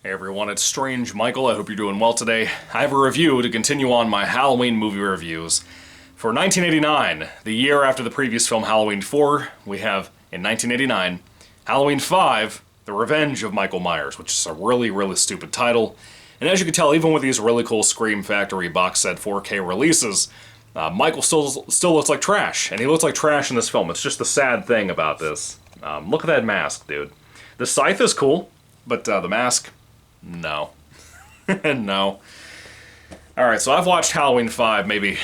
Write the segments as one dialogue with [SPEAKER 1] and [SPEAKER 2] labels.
[SPEAKER 1] Hey everyone, it's Strange Michael. I hope you're doing well today. I have a review to continue on my Halloween movie reviews. For 1989, the year after the previous film Halloween 4, we have, in 1989, Halloween 5, The Revenge of Michael Myers, which is a really, really stupid title. And as you can tell, even with these really cool Scream Factory box set 4K releases, Michael still looks like trash, and he looks like trash in this film. It's just the sad thing about this. Look at that mask, dude. The scythe is cool, but the mask... no. No. Alright, so I've watched Halloween 5 maybe...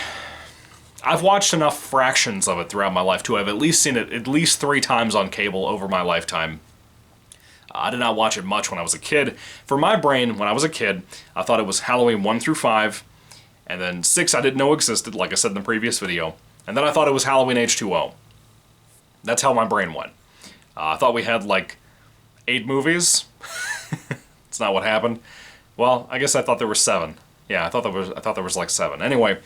[SPEAKER 1] I've watched enough fractions of it throughout my life to have at least seen it at least 3 times on cable over my lifetime. I did not watch it much when I was a kid. For my brain, when I was a kid, I thought it was Halloween 1 through 5, and then 6 I didn't know existed, like I said in the previous video, and then I thought it was Halloween H2O. That's how my brain went. I thought we had, like, 8 movies. It's not what happened. Well, I guess I thought there were 7. Yeah, I thought there was like 7. Anyway,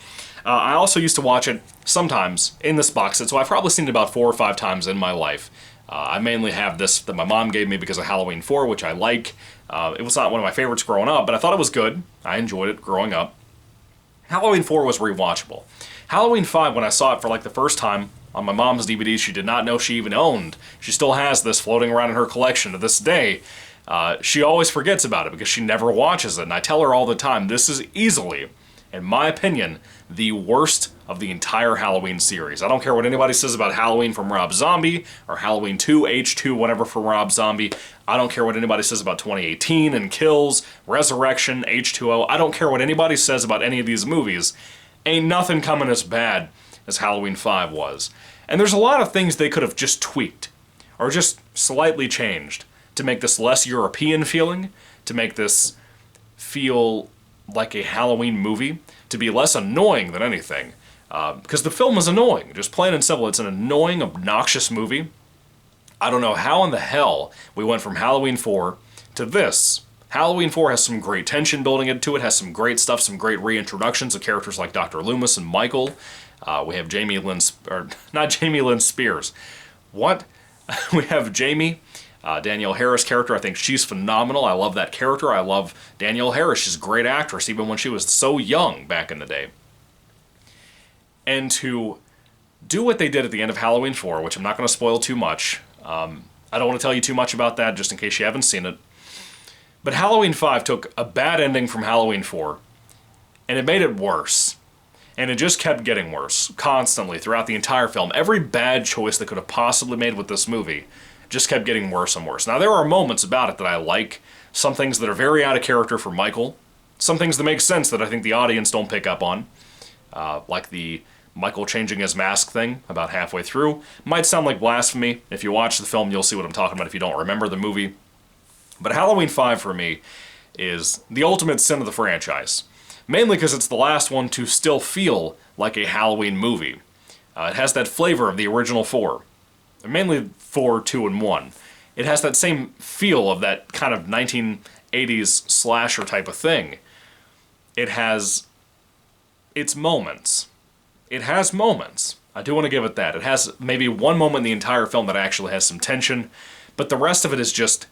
[SPEAKER 1] I also used to watch it sometimes in this box set, so I've probably seen it about 4 or 5 times in my life. I mainly have this that my mom gave me because of Halloween 4, which I like. It was not one of my favorites growing up, but I thought it was good. I enjoyed it growing up. Halloween 4 was rewatchable. Halloween 5, when I saw it for like the first time on my mom's DVD she did not know she even owned. She still has this floating around in her collection to this day. She always forgets about it because she never watches it, and I tell her all the time, this is easily, in my opinion, the worst of the entire Halloween series. I don't care what anybody says about Halloween from Rob Zombie, or Halloween 2, H2, whatever from Rob Zombie. I don't care what anybody says about 2018 and Kills, Resurrection, H2O. I don't care what anybody says about any of these movies. Ain't nothing coming as bad as Halloween 5 was. And there's a lot of things they could have just tweaked, or just slightly changed, to make this less European feeling, to make this feel like a Halloween movie, to be less annoying than anything. Because the film is annoying, just plain and simple. It's an annoying, obnoxious movie. I don't know how in the hell we went from Halloween 4 to this. Halloween 4 has some great tension building into it, has some great stuff, some great reintroductions of characters like Dr. Loomis and Michael. We have not Jamie Lynn Spears. What? We have Jamie... Danielle Harris character, I think she's phenomenal. I love that character. I love Danielle Harris. She's a great actress, even when she was so young back in the day. And to do what they did at the end of Halloween 4, which I'm not going to spoil too much. I don't want to tell you too much about that, just in case you haven't seen it. But Halloween 5 took a bad ending from Halloween 4, and it made it worse. And it just kept getting worse, constantly, throughout the entire film. Every bad choice they could have possibly made with this movie just kept getting worse and worse. Now, there are moments about it that I like. Some things that are very out of character for Michael. Some things that make sense that I think the audience don't pick up on. Like the Michael changing his mask thing about halfway through. Might sound like blasphemy. If you watch the film, you'll see what I'm talking about if you don't remember the movie. But Halloween 5, for me, is the ultimate sin of the franchise. Mainly because it's the last one to still feel like a Halloween movie. It has that flavor of the original 4. Mainly 4, 2, and 1. It has that same feel of that kind of 1980s slasher type of thing. It has its moments. It has moments. I do want to give it that. It has maybe one moment in the entire film that actually has some tension, but the rest of it is just...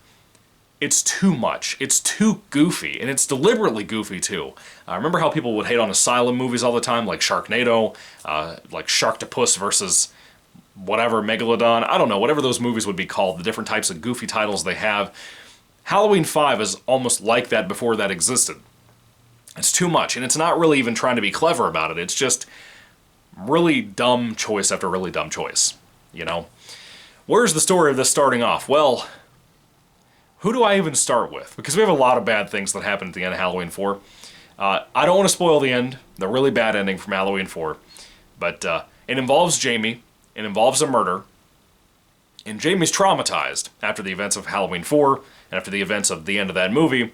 [SPEAKER 1] it's too much. It's too goofy, and it's deliberately goofy, too. Remember how people would hate on Asylum movies all the time, like Sharknado, like Sharktopus versus... whatever, Megalodon, I don't know, whatever those movies would be called, the different types of goofy titles they have. Halloween 5 is almost like that before that existed. It's too much, and it's not really even trying to be clever about it. It's just really dumb choice after really dumb choice, you know? Where's the story of this starting off? Well, who do I even start with? Because we have a lot of bad things that happen at the end of Halloween 4. I don't want to spoil the end, the really bad ending from Halloween 4, but it involves Jamie. It involves a murder, and Jamie's traumatized after the events of Halloween 4, and after the events of the end of that movie,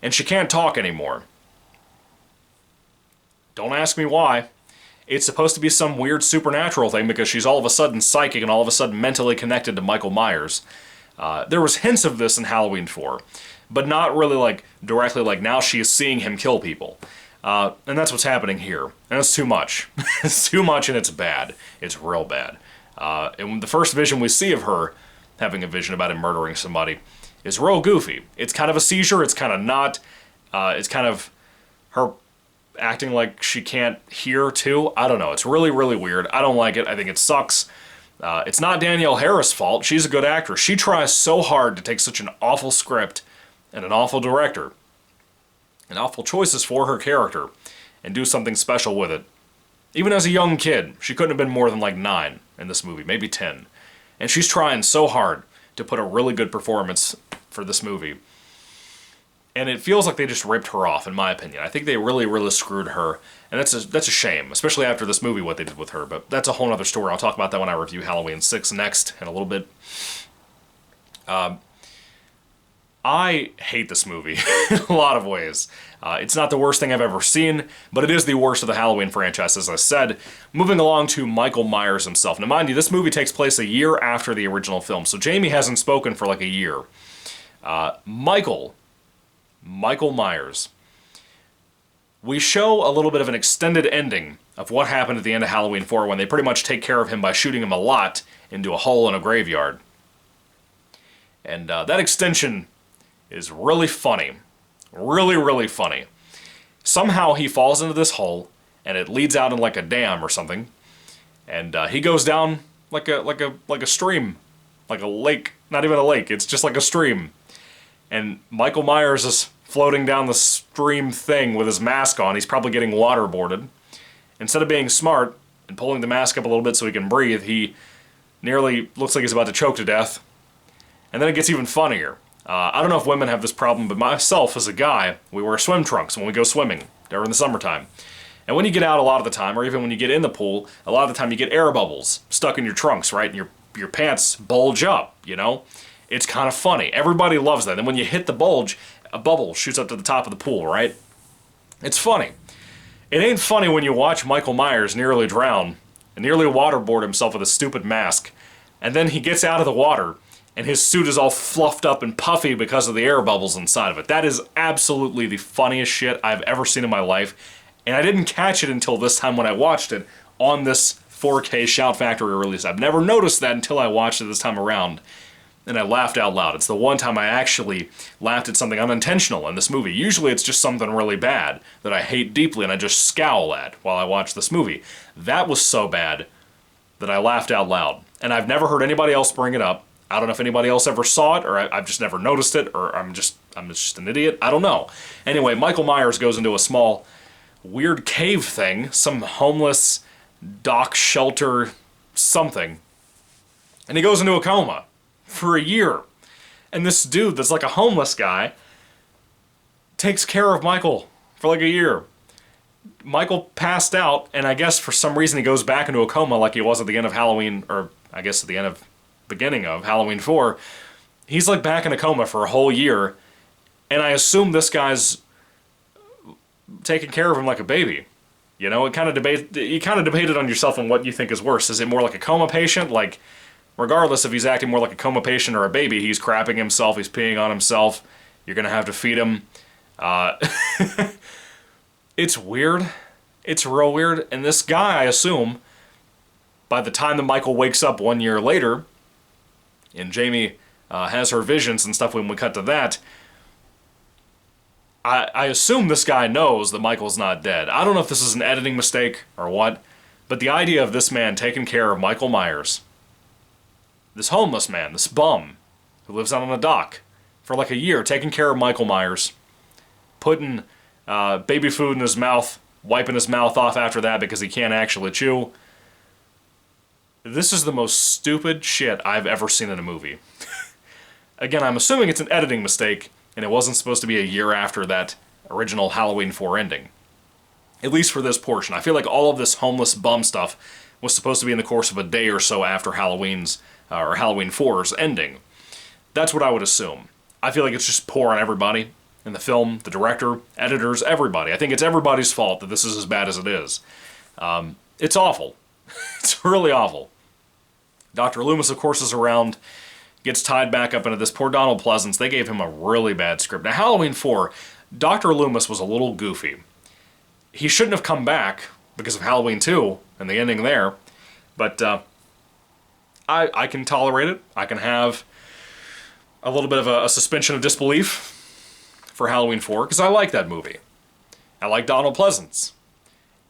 [SPEAKER 1] and she can't talk anymore. Don't ask me why. It's supposed to be some weird supernatural thing because she's all of a sudden psychic and all of a sudden mentally connected to Michael Myers. There was hints of this in Halloween 4, but not really like directly like now she is seeing him kill people. And that's what's happening here. And it's too much. It's too much and it's bad. It's real bad. And the first vision we see of her having a vision about him murdering somebody is real goofy. It's kind of a seizure, it's kind of not. It's kind of her acting like she can't hear, too. I don't know. It's really, really weird. I don't like it. I think it sucks. It's not Danielle Harris' fault. She's a good actress. She tries so hard to take such an awful script and an awful director and awful choices for her character and do something special with it. Even as a young kid, she couldn't have been more than like 9 in this movie, maybe 10. And she's trying so hard to put a really good performance for this movie. And it feels like they just ripped her off, in my opinion. I think they really, really screwed her. And that's a shame, especially after this movie, what they did with her. But that's a whole other story. I'll talk about that when I review Halloween 6 next in a little bit. I hate this movie in a lot of ways. It's not the worst thing I've ever seen, but it is the worst of the Halloween franchise, as I said. Moving along to Michael Myers himself. Now, mind you, this movie takes place a year after the original film, so Jamie hasn't spoken for like a year. Michael Myers. We show a little bit of an extended ending of what happened at the end of Halloween 4 when they pretty much take care of him by shooting him a lot into a hole in a graveyard. And that extension is really funny. Really, really funny. Somehow he falls into this hole, and it leads out in like a dam or something. And he goes down like a stream. Like a lake. Not even a lake, it's just like a stream. And Michael Myers is floating down the stream thing with his mask on. He's probably getting waterboarded. Instead of being smart and pulling the mask up a little bit so he can breathe, he nearly looks like he's about to choke to death. And then it gets even funnier. I don't know if women have this problem, but myself as a guy, we wear swim trunks when we go swimming during the summertime. And when you get out a lot of the time, or even when you get in the pool, a lot of the time you get air bubbles stuck in your trunks, right? And your pants bulge up, you know? It's kind of funny. Everybody loves that. And when you hit the bulge, a bubble shoots up to the top of the pool, right? It's funny. It ain't funny when you watch Michael Myers nearly drown and nearly waterboard himself with a stupid mask. And then he gets out of the water and his suit is all fluffed up and puffy because of the air bubbles inside of it. That is absolutely the funniest shit I've ever seen in my life. And I didn't catch it until this time when I watched it on this 4K Shout Factory release. I've never noticed that until I watched it this time around. And I laughed out loud. It's the one time I actually laughed at something unintentional in this movie. Usually it's just something really bad that I hate deeply and I just scowl at while I watch this movie. That was so bad that I laughed out loud. And I've never heard anybody else bring it up. I don't know if anybody else ever saw it, or I've just never noticed it, or I'm just an idiot. I don't know. Anyway, Michael Myers goes into a small, weird cave thing, some homeless dock shelter something, and he goes into a coma for a year. And this dude that's like a homeless guy takes care of Michael for like a year. Michael passed out, and I guess for some reason he goes back into a coma like he was at the end of Halloween, or I guess at the end of beginning of Halloween 4, he's like back in a coma for a whole year, and I assume this guy's taking care of him like a baby. You know, you kind of debated on yourself on what you think is worse. Is it more like a coma patient? Like, regardless if he's acting more like a coma patient or a baby, he's crapping himself, he's peeing on himself, you're gonna have to feed him. It's weird. It's real weird, and this guy, I assume, by the time that Michael wakes up 1 year later, and Jamie has her visions and stuff when we cut to that, I assume this guy knows that Michael's not dead. I don't know if this is an editing mistake or what, but the idea of this man taking care of Michael Myers, this homeless man, this bum, who lives out on a dock for like a year, taking care of Michael Myers, putting baby food in his mouth, wiping his mouth off after that because he can't actually chew. This is the most stupid shit I've ever seen in a movie. Again, I'm assuming it's an editing mistake, and it wasn't supposed to be a year after that original Halloween 4 ending. At least for this portion. I feel like all of this homeless bum stuff was supposed to be in the course of a day or so after Halloween's, or Halloween 4's ending. That's what I would assume. I feel like it's just poor on everybody in the film, the director, editors, everybody. I think it's everybody's fault that this is as bad as it is. It's awful. It's really awful. Dr. Loomis, of course, is around, gets tied back up into this. Poor Donald Pleasance, they gave him a really bad script. Now, Halloween 4, Dr. Loomis was a little goofy. He shouldn't have come back because of Halloween 2 and the ending there, but I can tolerate it. I a little bit of a suspension of disbelief for Halloween 4, because I like that movie. I like Donald Pleasence.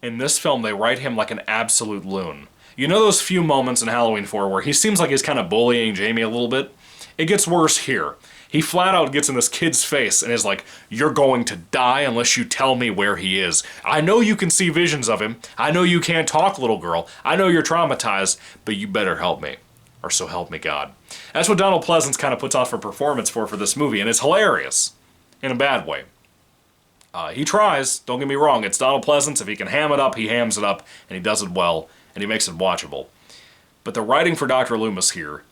[SPEAKER 1] In this film, they write him like an absolute loon. You know those few moments in Halloween 4 where he seems like he's kind of bullying Jamie a little bit? It gets worse here. He flat out gets in this kid's face and is like, "You're going to die unless you tell me where he is. I know you can see visions of him. I know you can't talk, little girl. I know you're traumatized, but you better help me. Or so help me God." That's what Donald Pleasence kind of puts off a performance for this movie, and it's hilarious. In a bad way. He tries, don't get me wrong, it's Donald Pleasence. If he can ham it up, he hams it up, and he does it well, and he makes it watchable. But the writing for Dr. Loomis here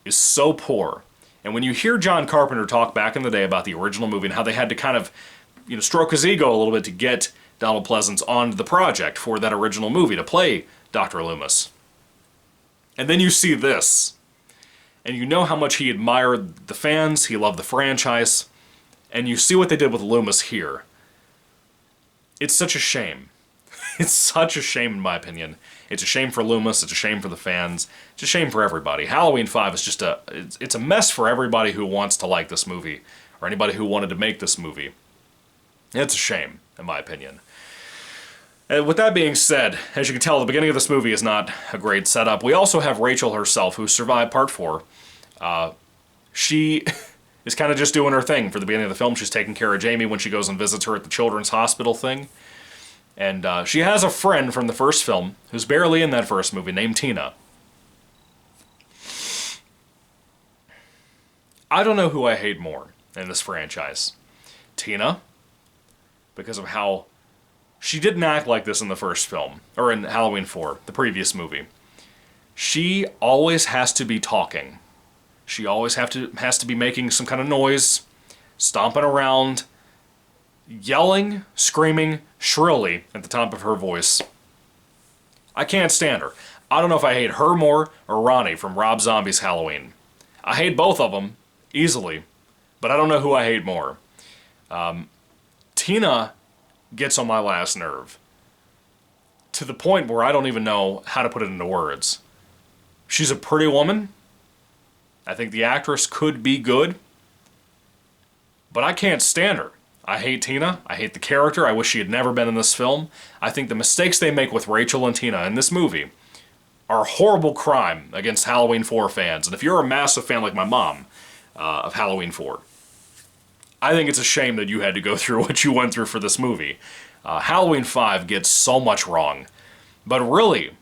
[SPEAKER 1] is so poor. And when you hear John Carpenter talk back in the day about the original movie and how they had to kind of, stroke his ego a little bit to get Donald Pleasence on the project for that original movie to play Dr. Loomis. And then you see this, and you know how much he admired the fans, he loved the franchise, and you see what they did with Loomis here. It's such a shame. It's such a shame, in my opinion. It's a shame for Loomis, it's a shame for the fans, it's a shame for everybody. Halloween 5 is just it's a mess for everybody who wants to like this movie, or anybody who wanted to make this movie. It's a shame, in my opinion. And with that being said, as you can tell, the beginning of this movie is not a great setup. We also have Rachel herself, who survived part 4. She is kind of just doing her thing for the beginning of the film. She's taking care of Jamie when she goes and visits her at the children's hospital thing. And she has a friend from the first film, who's barely in that first movie, named Tina. I don't know who I hate more in this franchise. Tina, because of how she didn't act like this in the first film, or in Halloween 4, the previous movie. She always has to be talking. She always has to be making some kind of noise, stomping around, yelling, screaming shrilly at the top of her voice. I can't stand her. I don't know if I hate her more or Ronnie from Rob Zombie's Halloween. I hate both of them, easily, but I don't know who I hate more. Tina gets on my last nerve, to the point where I don't even know how to put it into words. She's a pretty woman. I think the actress could be good, but I can't stand her. I hate Tina. I hate the character. I wish she had never been in this film. I think the mistakes they make with Rachel and Tina in this movie are a horrible crime against Halloween 4 fans. And if you're a massive fan like my mom of Halloween 4, I think it's a shame that you had to go through what you went through for this movie. Halloween 5 gets so much wrong. But really,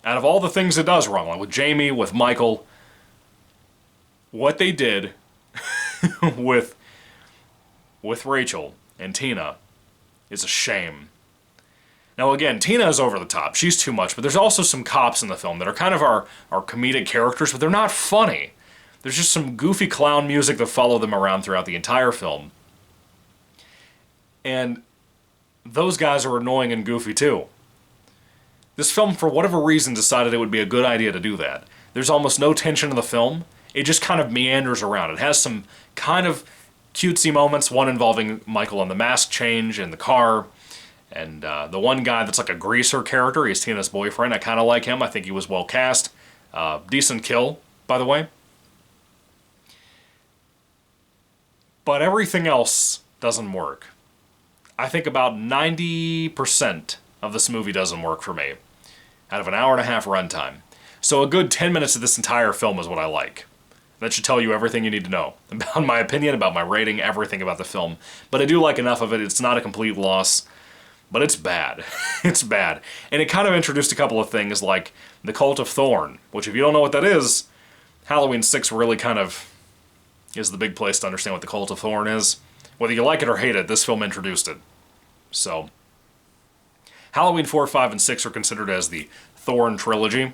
[SPEAKER 1] out of all the things it does wrong, like with Jamie, with Michael, what they did with Rachel and Tina is a shame. Now again, Tina is over the top. She's too much, but there's also some cops in the film that are kind of our comedic characters, but they're not funny. There's just some goofy clown music that follow them around throughout the entire film. And those guys are annoying and goofy too. This film, for whatever reason, decided it would be a good idea to do that. There's almost no tension in the film. It just kind of meanders around. It has some kind of cutesy moments, one involving Michael on the mask change in the car, and the one guy that's like a greaser character, he's Tina's boyfriend. I kind of like him. I think he was well cast. Decent kill, by the way. But everything else doesn't work. I think about 90% of this movie doesn't work for me, out of an hour and a half runtime. So a good 10 minutes of this entire film is what I like. That should tell you everything you need to know about my opinion, about my rating, everything about the film. But I do like enough of it. It's not a complete loss, but it's bad. It's bad. And it kind of introduced a couple of things like the Cult of Thorn, which if you don't know what that is, Halloween 6 really kind of is the big place to understand what the Cult of Thorn is. Whether you like it or hate it, this film introduced it. So, Halloween 4, 5, and 6 are considered as the Thorn trilogy,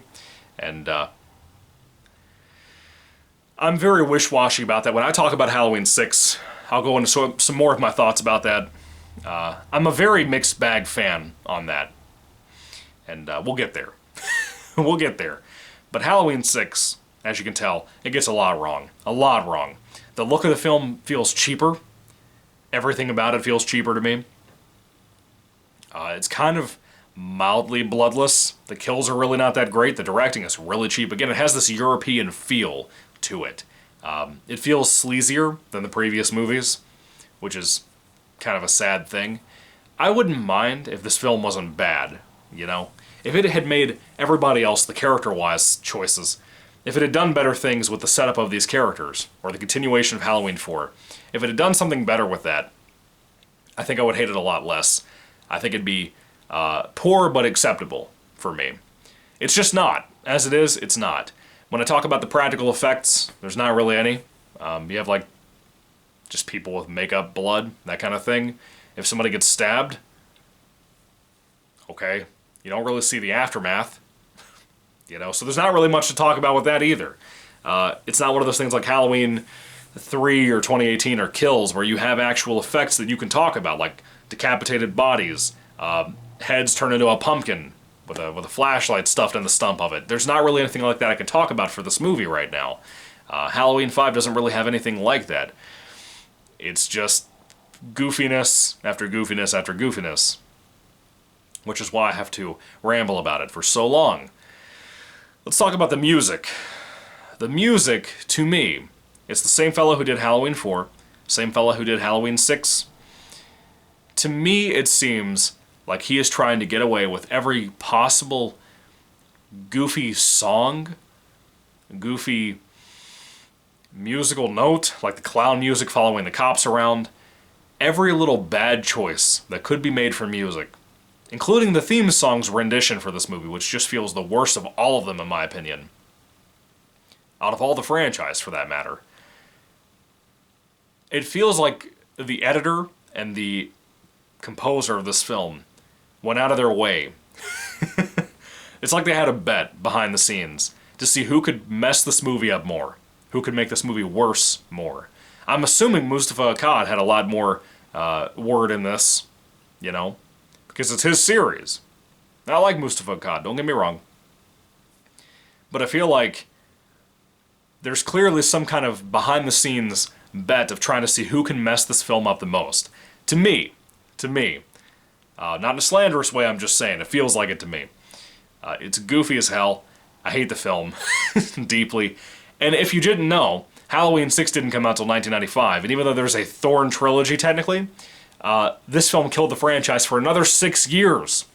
[SPEAKER 1] and I'm very wish-washy about that. When I talk about Halloween 6, I'll go into some more of my thoughts about that. I'm a very mixed bag fan on that, and we'll get there. We'll get there. But Halloween 6, as you can tell, it gets a lot wrong. A lot wrong. The look of the film feels cheaper. Everything about it feels cheaper to me. It's kind of mildly bloodless. The kills are really not that great. The directing is really cheap. Again, it has this European feel to it. It feels sleazier than the previous movies, which is kind of a sad thing. I wouldn't mind if this film wasn't bad, you know? If it had made everybody else, the character-wise choices, if it had done better things with the setup of these characters, or the continuation of Halloween 4, if it had done something better with that, I think I would hate it a lot less. I think it'd be poor but acceptable for me. It's just not. As it is, it's not. When I talk about the practical effects, there's not really any. You have, like, just people with makeup, blood, that kind of thing. If somebody gets stabbed, okay, you don't really see the aftermath. You know, so there's not really much to talk about with that either. It's not one of those things like Halloween 3 or 2018 or Kills where you have actual effects that you can talk about, like decapitated bodies, heads turn into a pumpkin with a flashlight stuffed in the stump of it. There's not really anything like that I can talk about for this movie right now. Halloween 5 doesn't really have anything like that. It's just goofiness after goofiness after goofiness, which is why I have to ramble about it for so long. Let's talk about the music. The music, to me, it's the same fellow who did Halloween 4, same fellow who did Halloween 6. To me, it seems like he is trying to get away with every possible goofy song, goofy musical note, like the clown music following the cops around. Every little bad choice that could be made for music, including the theme song's rendition for this movie, which just feels the worst of all of them in my opinion. Out of all the franchise, for that matter. It feels like the editor and the composer of this film went out of their way. It's like they had a bet behind the scenes to see who could mess this movie up more, who could make this movie worse more. I'm assuming Moustapha Akkad had a lot more word in this, you know, because it's his series. I like Moustapha Akkad, don't get me wrong. But I feel like there's clearly some kind of behind-the-scenes bet of trying to see who can mess this film up the most. To me. Not in a slanderous way, I'm just saying. It feels like it to me. It's goofy as hell. I hate the film deeply. And if you didn't know, Halloween 6 didn't come out until 1995, and even though there's a Thorn trilogy, technically, this film killed the franchise for another 6 years.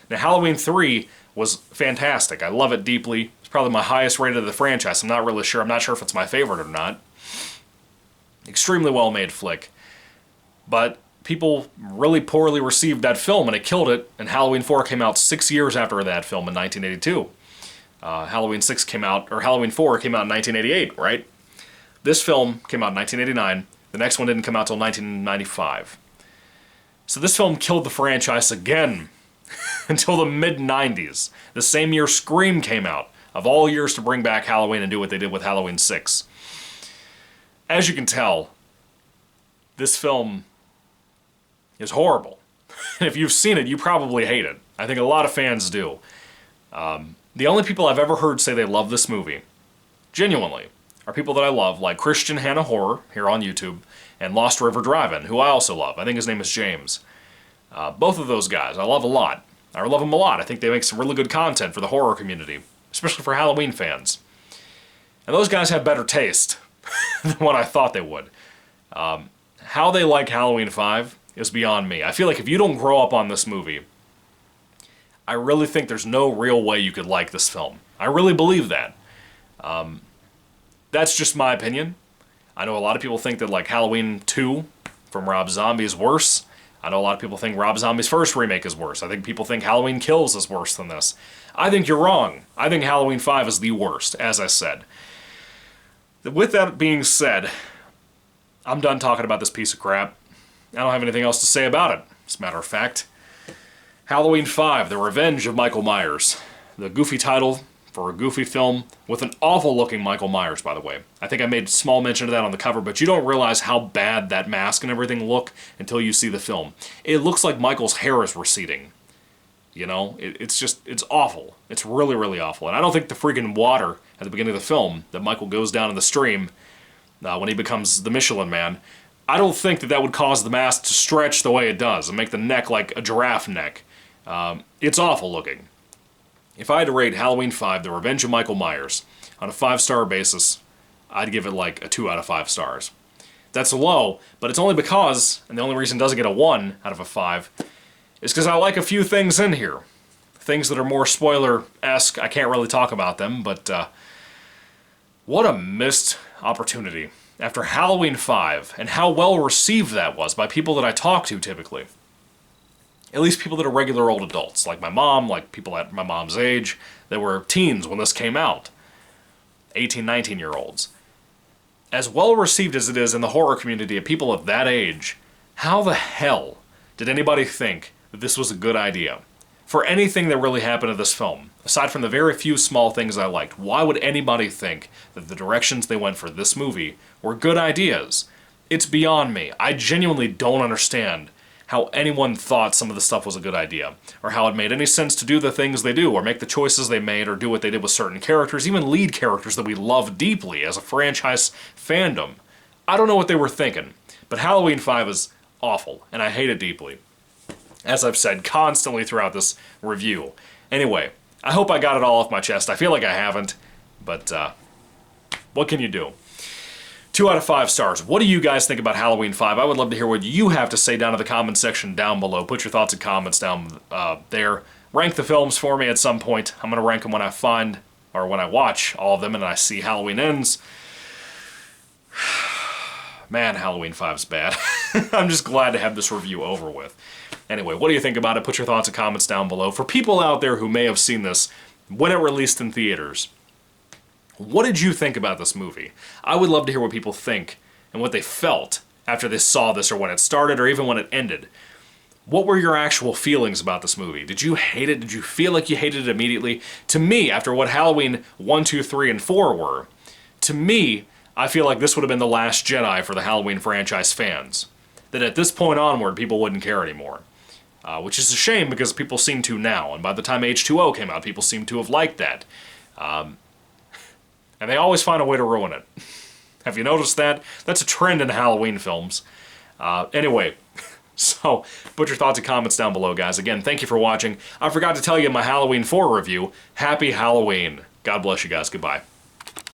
[SPEAKER 1] Now, Halloween 3 was fantastic. I love it deeply. It's probably my highest rated of the franchise. I'm not really sure. I'm not sure if it's my favorite or not. Extremely well-made flick. But people really poorly received that film, and it killed it, and Halloween 4 came out 6 years after that film in 1982. Halloween 4 came out in 1988, right? This film came out in 1989. The next one didn't come out until 1995. So this film killed the franchise again until the mid-90s. The same year Scream came out, of all years to bring back Halloween and do what they did with Halloween 6. As you can tell, this film is horrible. And if you've seen it, you probably hate it. I think a lot of fans do. The only people I've ever heard say they love this movie, genuinely, are people that I love, like Christian Hannah Horror, here on YouTube, and Lost River Drive-In, who I also love. I think his name is James. Both of those guys I love a lot. I love them a lot. I think they make some really good content for the horror community, especially for Halloween fans. And those guys have better taste than what I thought they would. How they like Halloween 5 is beyond me. I feel like if you don't grow up on this movie, I really think there's no real way you could like this film. I really believe that. That's just my opinion. I know a lot of people think that like Halloween 2 from Rob Zombie is worse. I know a lot of people think Rob Zombie's first remake is worse. I think people think Halloween Kills is worse than this. I think you're wrong. I think Halloween 5 is the worst, as I said. With that being said, I'm done talking about this piece of crap. I don't have anything else to say about it, as a matter of fact. Halloween 5, The Revenge of Michael Myers. The goofy title for a goofy film with an awful-looking Michael Myers, by the way. I think I made small mention of that on the cover, but you don't realize how bad that mask and everything look until you see the film. It looks like Michael's hair is receding. You know? It's awful. It's really, really awful. And I don't think the freaking water at the beginning of the film, that Michael goes down in the stream when he becomes the Michelin Man, I don't think that would cause the mask to stretch the way it does and make the neck like a giraffe neck. It's awful looking. If I had to rate Halloween 5, The Revenge of Michael Myers, on a 5-star basis, I'd give it like a 2 out of 5 stars. That's low, but it's only because, and the only reason it doesn't get a 1 out of a 5, is because I like a few things in here. Things that are more spoiler-esque. I can't really talk about them, but what a missed opportunity. After Halloween 5, and how well received that was by people that I talk to typically. At least people that are regular old adults, like my mom, like people at my mom's age, that were teens when this came out. 18, 19-year-olds. As well received as it is in the horror community of people of that age, how the hell did anybody think that this was a good idea? For anything that really happened to this film, aside from the very few small things I liked, why would anybody think that the directions they went for this movie were good ideas? It's beyond me. I genuinely don't understand how anyone thought some of the stuff was a good idea, or how it made any sense to do the things they do, or make the choices they made, or do what they did with certain characters, even lead characters that we love deeply as a franchise fandom. I don't know what they were thinking, but Halloween 5 is awful, and I hate it deeply. As I've said constantly throughout this review. Anyway, I hope I got it all off my chest. I feel like I haven't, but what can you do? 2 out of 5 stars. What do you guys think about Halloween 5? I would love to hear what you have to say down in the comments section down below. Put your thoughts and comments down there. Rank the films for me at some point. I'm going to rank them when I find, or when I watch all of them and I see Halloween Ends. Man, Halloween 5's bad. I'm just glad to have this review over with. Anyway, what do you think about it? Put your thoughts and comments down below. For people out there who may have seen this when it released in theaters, what did you think about this movie? I would love to hear what people think and what they felt after they saw this, or when it started, or even when it ended. What were your actual feelings about this movie? Did you hate it? Did you feel like you hated it immediately? To me, after what Halloween 1, 2, 3, and 4 were, to me, I feel like this would have been the last Jedi for the Halloween franchise fans. That at this point onward, people wouldn't care anymore. Which is a shame, because people seem to now, and by the time H2O came out, people seem to have liked that. And they always find a way to ruin it. Have you noticed that? That's a trend in Halloween films. Anyway, so put your thoughts and comments down below, guys. Again, thank you for watching. I forgot to tell you in my Halloween 4 review, Happy Halloween. God bless you guys. Goodbye.